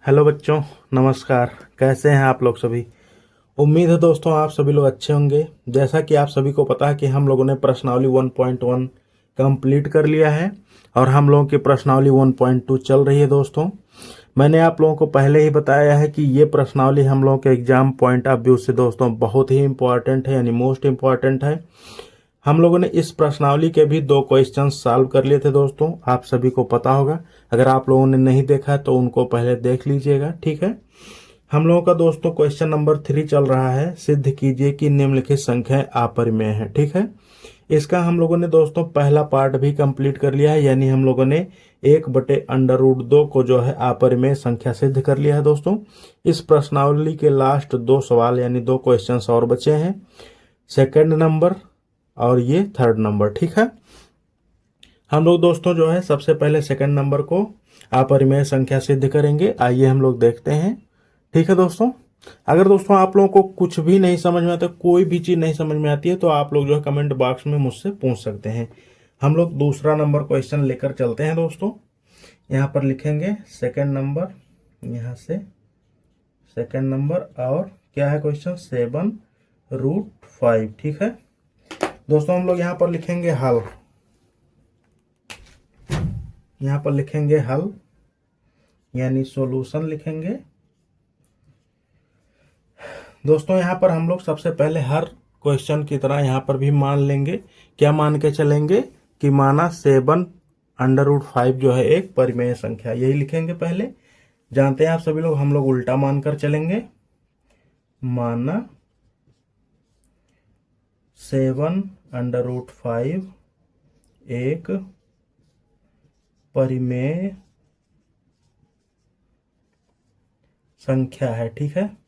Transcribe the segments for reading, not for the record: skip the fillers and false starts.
Hello बच्चों, नमस्कार। कैसे हैं आप लोग सभी। उम्मीद है दोस्तों आप सभी लोग अच्छे होंगे। जैसा कि आप सभी को पता है कि हम लोगों ने प्रश्नावली 1.1 कंप्लीट कर लिया है और हम लोगों की प्रश्नावली 1.2 चल रही है दोस्तों। मैंने आप लोगों को पहले ही बताया है कि ये प्रश्नावली हम लोगों के एग्जाम पॉइंट ऑफ व्यू से दोस्तों बहुत ही इंपॉर्टेंट है, यानी मोस्ट इंपॉर्टेंट है। हम लोगों ने इस प्रश्नावली के भी 2 क्वेश्चन सॉल्व कर लिए थे दोस्तों, आप सभी को पता होगा। अगर आप लोगों ने नहीं देखा है तो उनको पहले देख लीजिएगा, ठीक है। हम लोगों का दोस्तों क्वेश्चन नंबर 3 चल रहा है, सिद्ध कीजिए कि निम्नलिखित संख्याएं अपरिमेय है, ठीक है। इसका हम लोगों ने दोस्तों पहला पार्ट भी कंप्लीट कर लिया है, यानी हम लोगों ने 1/√2 को जो है अपरिमेय संख्या सिद्ध कर लिया है दोस्तों। इस प्रश्नावली के लास्ट 2 सवाल यानी 2 क्वेश्चन और बचे हैं, सेकंड नंबर और ये थर्ड नंबर, ठीक है। हम लोग दोस्तों जो है सबसे पहले सेकंड नंबर को अपरिमेय संख्या सिद्ध करेंगे। आइए हम लोग देखते हैं, ठीक है दोस्तों। अगर दोस्तों आप लोगों को कुछ भी नहीं समझ में आता, कोई भी चीज नहीं समझ में आती है, तो आप लोग जो है कमेंट बॉक्स में मुझसे पूछ सकते हैं। हम लोग दूसरा नंबर क्वेश्चन लेकर चलते हैं दोस्तों। यहाँ पर लिखेंगे सेकंड नंबर, यहाँ से सेकंड नंबर, और क्या है क्वेश्चन 7√5, ठीक है दोस्तों। हम लोग यहाँ पर लिखेंगे हल, यहाँ पर लिखेंगे हल यानी सॉल्यूशन लिखेंगे दोस्तों। यहाँ पर हम लोग सबसे पहले हर क्वेश्चन की तरह यहाँ पर भी मान लेंगे, क्या मान के चलेंगे कि माना 7√5 जो है एक परिमेय संख्या, यही लिखेंगे पहले। जानते हैं आप सभी लोग, हम लोग उल्टा मानकर चलेंगे। माना 7√5 एक परिमेय संख्या है, ठीक है।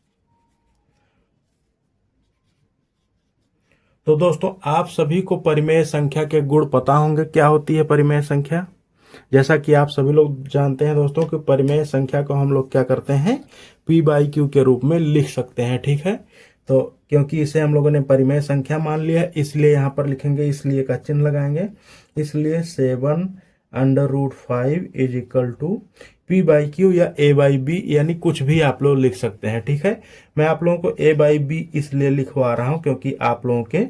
तो दोस्तों आप सभी को परिमेय संख्या के गुण पता होंगे, क्या होती है परिमेय संख्या। जैसा कि आप सभी लोग जानते हैं दोस्तों कि परिमेय संख्या को हम लोग क्या करते हैं, P/Q के रूप में लिख सकते हैं, ठीक है। तो क्योंकि इसे हम लोगों ने परिमेय संख्या मान लिया है, इसलिए यहाँ पर लिखेंगे, इसलिए का चिन्ह लगाएंगे। इसलिए 7√5 इज इक्वल टू P/Q या A/B, यानी कुछ भी आप लोग लिख सकते हैं, ठीक है। मैं आप लोगों को A/B इसलिए लिखवा रहा हूं क्योंकि आप लोगों के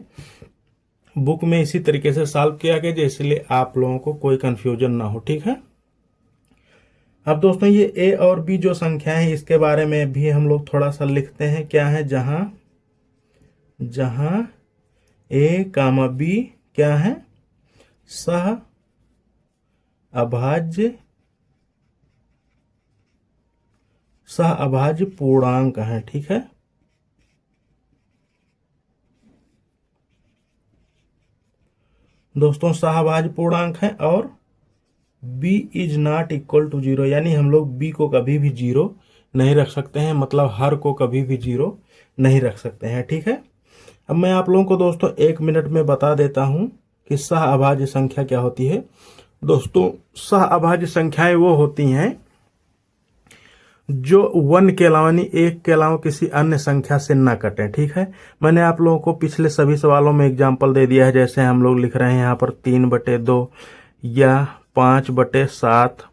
बुक में इसी तरीके से सॉल्व किया गया, इसलिए आप लोगों को कोई कंफ्यूजन ना हो, ठीक है। अब दोस्तों ये ए और बी जो संख्या है, इसके बारे में भी हम लोग थोड़ा सा लिखते हैं। क्या है, जहां जहां ए कामा बी क्या है, सह अभाज्य पूर्णांक है, ठीक है। दोस्तों सहअभाज्य पूर्णांक है और b is not equal to 0, यानी हम लोग b को कभी भी 0 नहीं रख सकते हैं, मतलब हर को कभी भी 0 नहीं रख सकते हैं, ठीक है। अब मैं आप लोगों को दोस्तों 1 मिनट में बता देता हूं कि सहअभाज्य संख्या क्या होती है। दोस्तों सहअभाज्य संख्याएं वो होती हैं जो 1 के अलावा यानी 1 के अलावा किसी अन्य संख्या से ना कटें, ठीक है। मैंने आप लोगों को पिछले सभी सवालों में एग्जाम्पल दे दिया है, जैसे हम लोग लिख रहे हैं यहाँ पर 3/2 या 5/7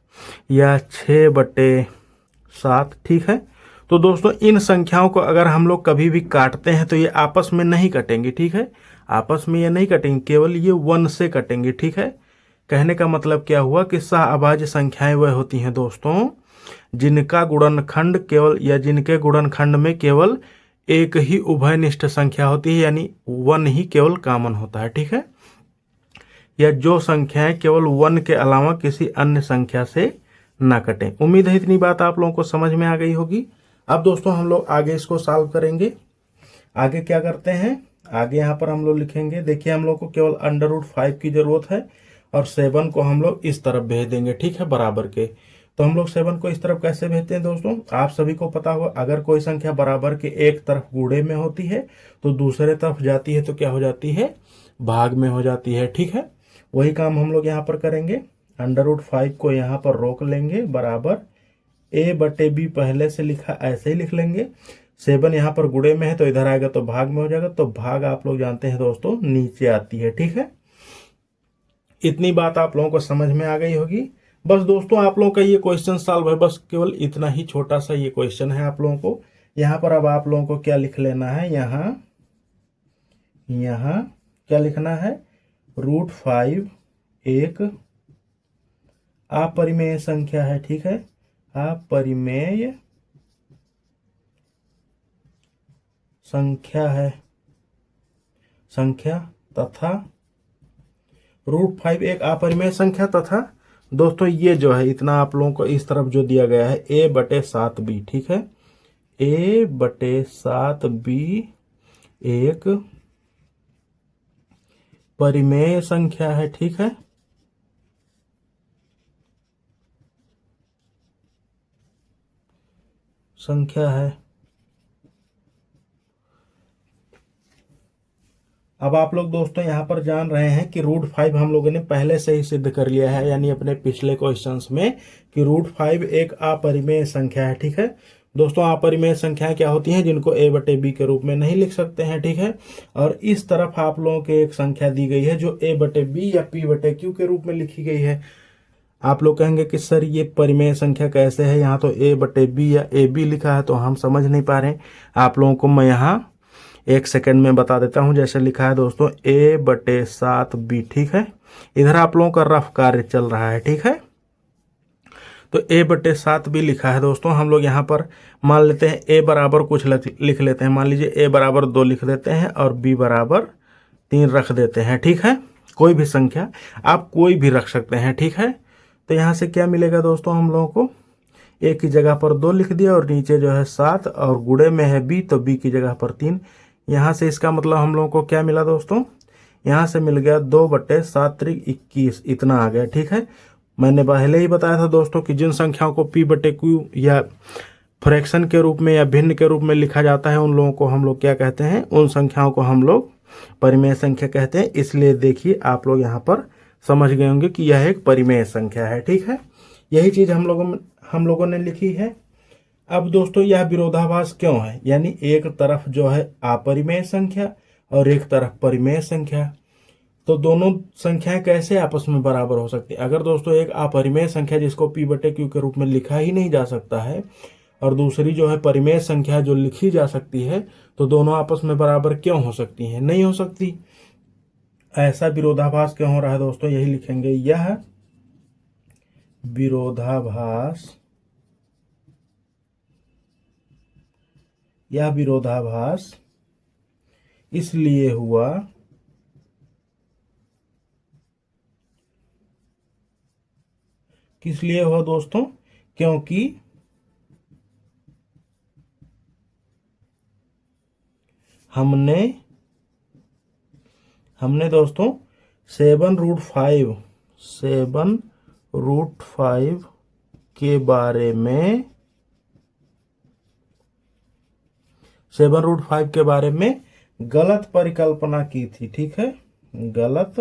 या 6/7, ठीक है। तो दोस्तों इन संख्याओं को अगर हम लोग कभी भी काटते हैं तो ये आपस में नहीं कटेंगी, ठीक है। आपस में ये नहीं कटेंगी, केवल ये 1 से कटेंगी, ठीक है। कहने का मतलब क्या हुआ कि सहअभाज्य संख्याएं वह होती हैं दोस्तों जिनका गुणनखंड केवल या जिनके गुणनखंड में केवल एक ही उभयनिष्ठ संख्या होती है, यानी 1 ही केवल कॉमन होता है, ठीक है। या जो संख्याएं केवल 1 के अलावा किसी अन्य संख्या से ना कटें। उम्मीद है इतनी बात आप लोगों को समझ में आ गई होगी। अब दोस्तों हम लोग आगे इसको सॉल्व करेंगे। आगे क्या करते हैं, आगे यहाँ पर हम लोग लिखेंगे, देखिए हम लोग को केवल √5 की जरूरत है और 7 को हम लोग इस तरफ भेज देंगे, ठीक है, बराबर के। तो हम लोग 7 को इस तरफ कैसे भेजते हैं दोस्तों, आप सभी को पता होगा, अगर कोई संख्या बराबर के एक तरफ गुणे में होती है तो दूसरे तरफ जाती है तो क्या हो जाती है, भाग में हो जाती है, ठीक है। वही काम हम लोग यहाँ पर करेंगे। √5 को यहाँ पर रोक लेंगे, बराबर A/B पहले से लिखा ऐसे ही लिख लेंगे। 7 यहाँ पर गुणे में है तो इधर आएगा तो भाग में हो जाएगा, तो भाग आप लोग जानते हैं दोस्तों नीचे आती है, ठीक है। इतनी बात आप लोगों को समझ में आ गई होगी। बस दोस्तों आप लोगों का ये क्वेश्चन सॉल्व है, बस केवल इतना ही छोटा सा ये क्वेश्चन है आप लोगों को। यहाँ पर अब आप लोगों को क्या लिख लेना है, यहाँ क्या लिखना है, √5 एक अपरिमेय संख्या है, ठीक है, अपरिमेय संख्या है, संख्या तथा √5 एक अपरिमेय संख्या तथा दोस्तों ये जो है इतना आप लोगों को इस तरफ जो दिया गया है a/7b, ठीक है, a/7b एक परिमेय संख्या है, ठीक है, संख्या है। अब आप लोग दोस्तों यहाँ पर जान रहे हैं कि √5 हम लोगों ने पहले से ही सिद्ध कर लिया है, यानी अपने पिछले क्वेश्चंस में, कि √5 एक अपरिमेय संख्या है, ठीक है। दोस्तों अपरिमेय संख्याएं क्या होती हैं, जिनको a/b के रूप में नहीं लिख सकते हैं, ठीक है। और इस तरफ आप लोगों के एक संख्या दी गई है जो a/b या p/q के रूप में लिखी गई है। आप लोग कहेंगे कि सर ये परिमेय संख्या कैसे है, यहाँ तो a/b या ab लिखा है तो हम समझ नहीं पा रहे हैं। आप लोगों को मैं यहाँ एक सेकंड में बता देता हूँ। जैसे लिखा है दोस्तों a/7b, ठीक है, इधर आप लोगों का रफ कार्य चल रहा है, ठीक है। तो a/7b लिखा है दोस्तों, हम लोग यहाँ पर मान लेते हैं a बराबर कुछ लिख लेते हैं, मान लीजिए a बराबर 2 लिख देते हैं और b बराबर 3 रख देते हैं, ठीक है। कोई भी संख्या आप कोई भी रख सकते हैं, ठीक है। तो यहाँ से क्या मिलेगा दोस्तों, हम लोगों को a की जगह पर 2 लिख दिया और नीचे जो है 7 और गुणे में है b, तो b की जगह पर 3। यहाँ से इसका मतलब हम लोगों को क्या मिला दोस्तों, यहाँ से मिल गया 2/7 × 21, इतना आ गया, ठीक है। मैंने पहले ही बताया था दोस्तों कि जिन संख्याओं को p/q या फ्रैक्शन के रूप में या भिन्न के रूप में लिखा जाता है उन लोगों को हम लोग क्या कहते हैं, उन संख्याओं को हम लोग परिमेय संख्या कहते हैं। इसलिए देखिए आप लोग यहाँ पर समझ गए होंगे कि यह एक परिमेय संख्या है, ठीक है। यही चीज हम लोगों ने लिखी है। अब दोस्तों यह विरोधाभास क्यों है, यानी एक तरफ जो है अपरिमेय संख्या और एक तरफ परिमेय संख्या, तो दोनों संख्याएं कैसे आपस में बराबर हो सकती है। अगर दोस्तों एक अपरिमेय संख्या जिसको p/q के रूप में लिखा ही नहीं जा सकता है और दूसरी जो है परिमेय संख्या जो लिखी जा सकती है, तो दोनों आपस में बराबर क्यों हो सकती हैं, नहीं हो सकती। ऐसा विरोधाभास क्यों हो रहा है दोस्तों, यही लिखेंगे, यह विरोधाभास इसलिए हुआ किस लिए हुआ दोस्तों, क्योंकि हमने दोस्तों 7√5 के बारे में 7√5 के बारे में गलत परिकल्पना की थी, ठीक है, गलत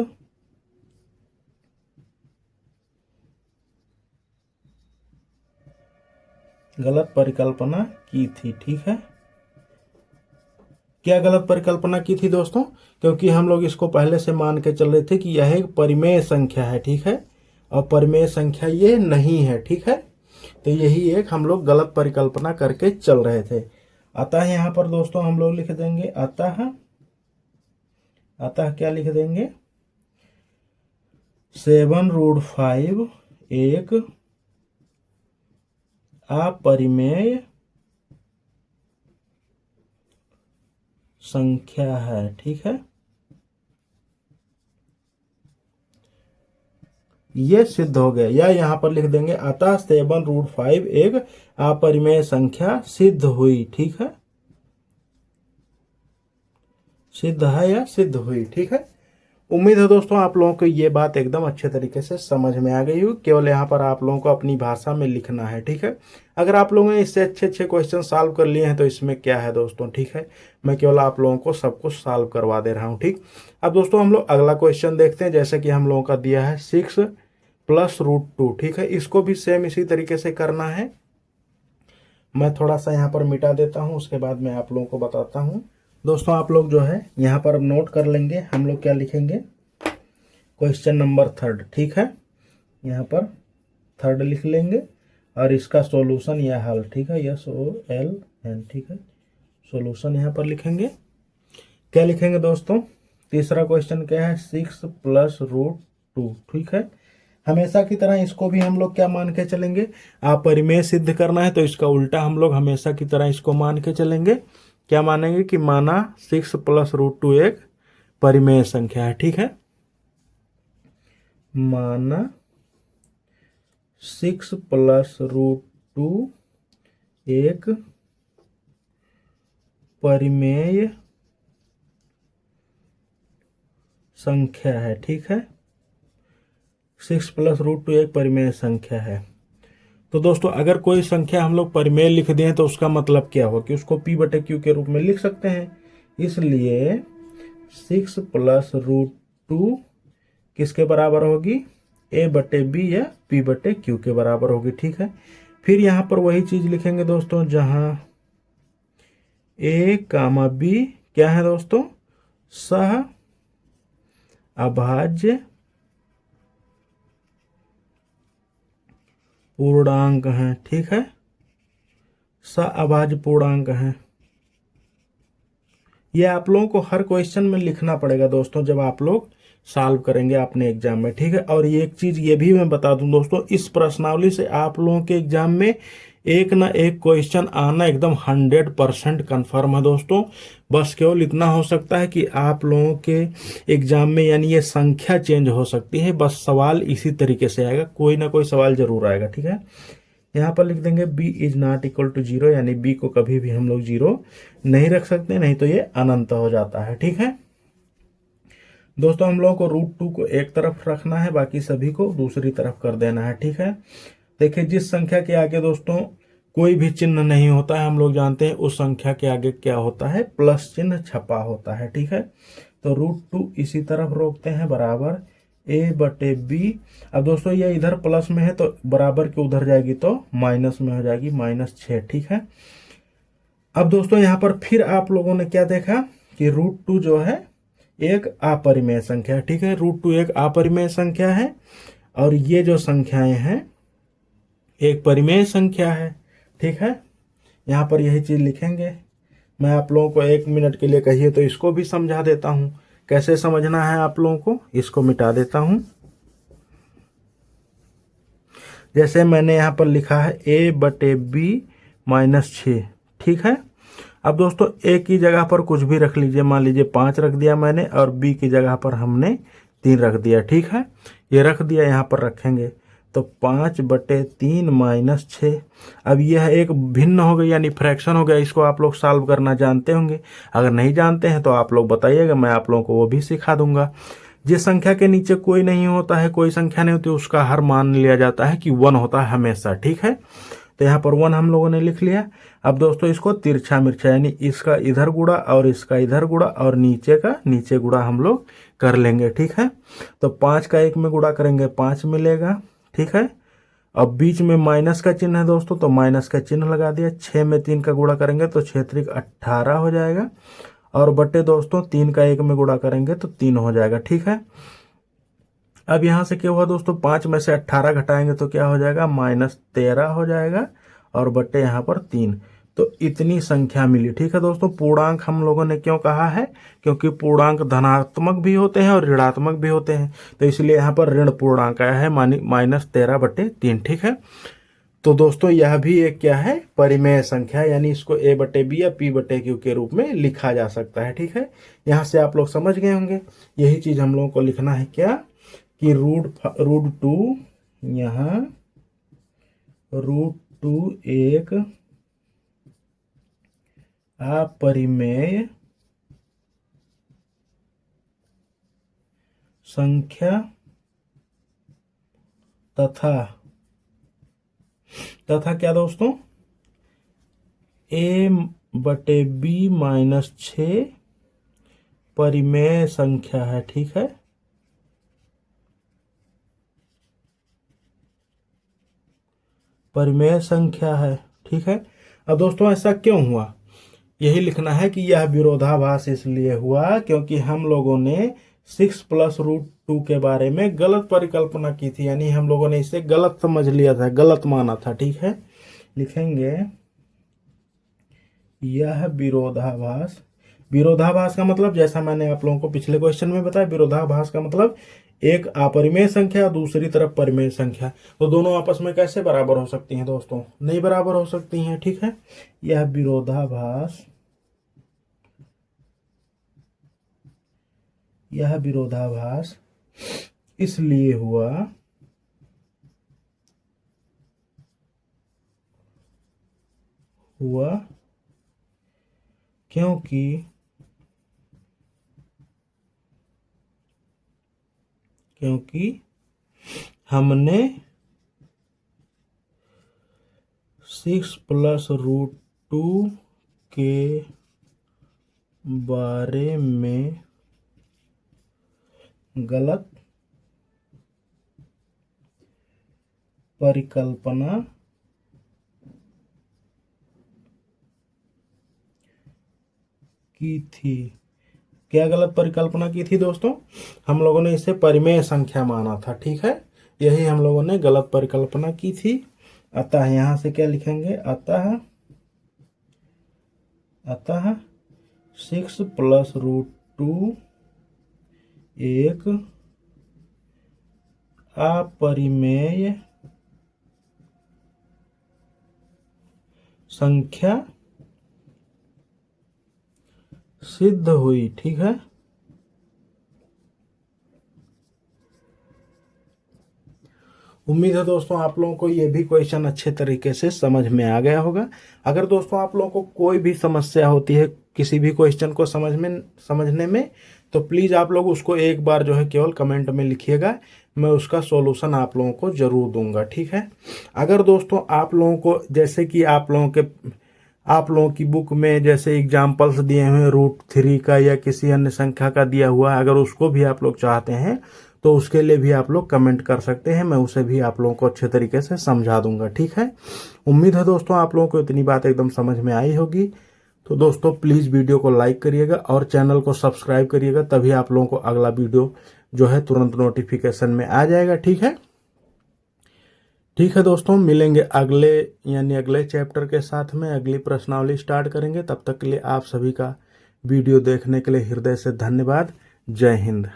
परिकल्पना की थी, ठीक है। क्या गलत परिकल्पना की थी दोस्तों, क्योंकि हम लोग इसको पहले से मान के चल रहे थे कि यह एक परिमेय संख्या है, ठीक है, और परिमेय संख्या ये नहीं है, ठीक है। तो यही एक हम लोग गलत परिकल्पना करके चल रहे थे। अतः यहाँ पर दोस्तों हम लोग लिख देंगे अतः क्या लिख देंगे, 7√5 एक अपरिमेय संख्या है, ठीक है। ये सिद्ध हो गया, या यहाँ पर लिख देंगे अतः 7√5 एक अपरिमेय संख्या सिद्ध हुई, ठीक है, सिद्ध है या सिद्ध हुई, ठीक है। उम्मीद है दोस्तों आप लोगों को ये बात एकदम अच्छे तरीके से समझ में आ गई हो। केवल यहाँ पर आप लोगों को अपनी भाषा में लिखना है, ठीक है। अगर आप लोगों ने इससे अच्छे क्वेश्चन सॉल्व कर लिए हैं तो इसमें क्या है दोस्तों, ठीक है, मैं केवल आप लोगों को सब कुछ सॉल्व करवा दे रहा हूँ, ठीक। अब दोस्तों हम लोग अगला क्वेश्चन देखते हैं। जैसे कि हम लोगों का दिया है 6 + √2, ठीक है, इसको भी सेम इसी तरीके से करना है। मैं थोड़ा सा यहाँ पर मिटा देता हूँ, उसके बाद मैं आप लोगों को बताता हूँ। दोस्तों आप लोग जो है यहाँ पर अब नोट कर लेंगे, हम लोग क्या लिखेंगे, क्वेश्चन नंबर 3, ठीक है, यहाँ पर थर्ड लिख लेंगे और इसका सॉल्यूशन या हल, ठीक है, SOLN, ठीक है, सॉल्यूशन यहाँ पर लिखेंगे। क्या लिखेंगे दोस्तों? तीसरा क्वेश्चन क्या है? 6 + √2, ठीक है। हमेशा की तरह इसको भी हम लोग क्या मान के चलेंगे? अपरिमेय सिद्ध करना है तो इसका उल्टा हम लोग हमेशा की तरह इसको मान के चलेंगे। क्या मानेंगे कि माना 6 + √2 एक परिमेय संख्या है, ठीक है। माना 6 + √2 एक परिमेय संख्या है, ठीक है। 6 + √2 एक परिमेय संख्या है। तो दोस्तों अगर कोई संख्या हम लोग परिमेय लिख दें तो उसका मतलब क्या होगा कि उसको P/Q के रूप में लिख सकते हैं। इसलिए 6 + √2 किसके बराबर होगी? A/B या P/Q के बराबर होगी, ठीक है। फिर यहाँ पर वही चीज लिखेंगे दोस्तों जहां A, B क्या है दोस्तों? सह अभाज्य पूर्णांक हैं, ठीक है, सअभाज्य पूर्णांक हैं। ये आप लोगों को हर क्वेश्चन में लिखना पड़ेगा दोस्तों जब आप लोग सॉल्व करेंगे अपने एग्जाम में, ठीक है। और ये एक चीज ये भी मैं बता दूं दोस्तों, इस प्रश्नावली से आप लोगों के एग्जाम में एक ना एक क्वेश्चन आना एकदम 100% कन्फर्म है दोस्तों। बस केवल इतना हो सकता है कि आप लोगों के एग्जाम में यानी ये संख्या चेंज हो सकती है, बस सवाल इसी तरीके से आएगा, कोई ना कोई सवाल जरूर आएगा, ठीक है। यहाँ पर लिख देंगे B ≠ = 0, यानी B को कभी भी हम लोग 0 नहीं रख सकते, नहीं तो ये अनंत हो जाता है, ठीक है। दोस्तों हम लोगों को √2 को एक तरफ रखना है, बाकी सभी को दूसरी तरफ कर देना है, ठीक है। देखिए जिस संख्या के आगे दोस्तों कोई भी चिन्ह नहीं होता है, हम लोग जानते हैं उस संख्या के आगे क्या होता है? प्लस चिन्ह छपा होता है, ठीक है। तो √2 इसी तरफ रोकते हैं बराबर A/B। अब दोस्तों ये इधर प्लस में है तो बराबर के उधर जाएगी तो माइनस में हो जाएगी, -6, ठीक है। अब दोस्तों यहाँ पर फिर आप लोगों ने क्या देखा कि √2 जो है एक अपरिमेय संख्या है, ठीक है। √2 एक अपरिमेय संख्या है और ये जो संख्याएं हैं एक परिमेय संख्या है, ठीक है। यहाँ पर यही चीज लिखेंगे। मैं आप लोगों को 1 मिनट के लिए कहिए तो इसको भी समझा देता हूं, कैसे समझना है आप लोगों को। इसको मिटा देता हूं। जैसे मैंने यहाँ पर लिखा है A/B -6, ठीक है। अब दोस्तों A की जगह पर कुछ भी रख लीजिए, मान लीजिए 5 रख दिया मैंने और B की जगह पर हमने 3 रख दिया, ठीक है। ये रख दिया, यहाँ पर रखेंगे तो 5/3 - 6। अब यह एक भिन्न हो गई यानी फ्रैक्शन हो गया, इसको आप लोग सॉल्व करना जानते होंगे। अगर नहीं जानते हैं तो आप लोग बताइएगा, मैं आप लोगों को वो भी सिखा दूंगा। जिस संख्या के नीचे कोई नहीं होता है, कोई संख्या नहीं होती, उसका हर मान लिया जाता है कि 1 होता है हमेशा, ठीक है। तो यहाँ पर 1 हम लोगों ने लिख लिया। अब दोस्तों इसको तिरछा मिर्चा यानी इसका इधर गुणा और इसका इधर गुणा और नीचे का नीचे गुणा हम लोग कर लेंगे, ठीक है। तो 5 का 1 में गुणा करेंगे 5 मिलेगा, ठीक है। अब बीच में माइनस का चिन्ह है दोस्तों, तो माइनस का चिन्ह लगा दिया। 6 में 3 का गुणा करेंगे तो 6 × 3 = 18 हो जाएगा और बटे दोस्तों 3 का 1 में गुणा करेंगे तो 3 हो जाएगा, ठीक है। अब यहां से क्या हुआ दोस्तों, 5 में से 18 घटाएंगे तो क्या हो जाएगा? -13 हो जाएगा और बटे यहाँ पर 3। तो इतनी संख्या मिली, ठीक है दोस्तों। पूर्णांक हम लोगों ने क्यों कहा है? क्योंकि पूर्णांक धनात्मक भी होते हैं और ऋणात्मक भी होते हैं, तो इसलिए यहाँ पर ऋण पूर्णांक आया है, मानी -13/3, ठीक है। तो दोस्तों यह भी एक क्या है? परिमेय संख्या, यानी इसको A/B या P/Q के रूप में लिखा जा सकता है, ठीक है। यहाँ से आप लोग समझ गए होंगे। यही चीज हम लोगों को लिखना है क्या कि √2 यहाँ √2 एक अपरिमेय संख्या तथा क्या दोस्तों? A/B -6 परिमेय संख्या है, ठीक है। परिमेय संख्या है, ठीक है। अब दोस्तों ऐसा क्यों हुआ? यही लिखना है कि यह विरोधाभास इसलिए हुआ क्योंकि हम लोगों ने 6 + टू के बारे में गलत परिकल्पना की थी, यानी हम लोगों ने इसे गलत समझ लिया था, गलत माना था। ठीक है, लिखेंगे यह विरोधाभास। विरोधाभास का मतलब, जैसा मैंने आप लोगों को पिछले क्वेश्चन में बताया, विरोधाभास का मतलब एक अपरिमेय संख्या और दूसरी तरफ परिमेय संख्या, तो दोनों आपस में कैसे बराबर हो सकती हैं दोस्तों? नहीं बराबर हो सकती हैं। ठीक है, यह विरोधाभास, यह विरोधाभास इसलिए हुआ क्योंकि हमने 6+√2 के बारे में गलत परिकल्पना की थी। क्या गलत परिकल्पना की थी दोस्तों? हम लोगों ने इसे परिमेय संख्या माना था। ठीक है, यही हम लोगों ने गलत परिकल्पना की थी। अतः यहां से क्या लिखेंगे? अतः 6+√2 एक अपरिमेय संख्या सिद्ध हुई। ठीक है, उम्मीद है दोस्तों आप लोगों को ये भी क्वेश्चन अच्छे तरीके से समझ में आ गया होगा। अगर दोस्तों आप लोगों को कोई भी समस्या होती है किसी भी क्वेश्चन को समझने में, तो प्लीज़ आप लोग उसको एक बार जो है केवल कमेंट में लिखिएगा, मैं उसका सॉल्यूशन आप लोगों को ज़रूर दूंगा। ठीक है, अगर दोस्तों आप लोगों को, जैसे कि आप लोगों की बुक में जैसे एग्जाम्पल्स दिए हुए हैं √3 का या किसी अन्य संख्या का दिया हुआ है, अगर उसको भी आप लोग चाहते हैं तो उसके लिए भी आप लोग कमेंट कर सकते हैं, मैं उसे भी आप लोगों को अच्छे तरीके से समझा दूंगा। ठीक है, उम्मीद है दोस्तों आप लोगों को इतनी बात एकदम समझ में आई होगी। तो दोस्तों प्लीज़ वीडियो को लाइक करिएगा और चैनल को सब्सक्राइब करिएगा, तभी आप लोगों को अगला वीडियो जो है तुरंत नोटिफिकेशन में आ जाएगा। ठीक है दोस्तों, मिलेंगे अगले चैप्टर के साथ में, अगली प्रश्नावली स्टार्ट करेंगे। तब तक के लिए आप सभी का वीडियो देखने के लिए हृदय से धन्यवाद। जय हिंद।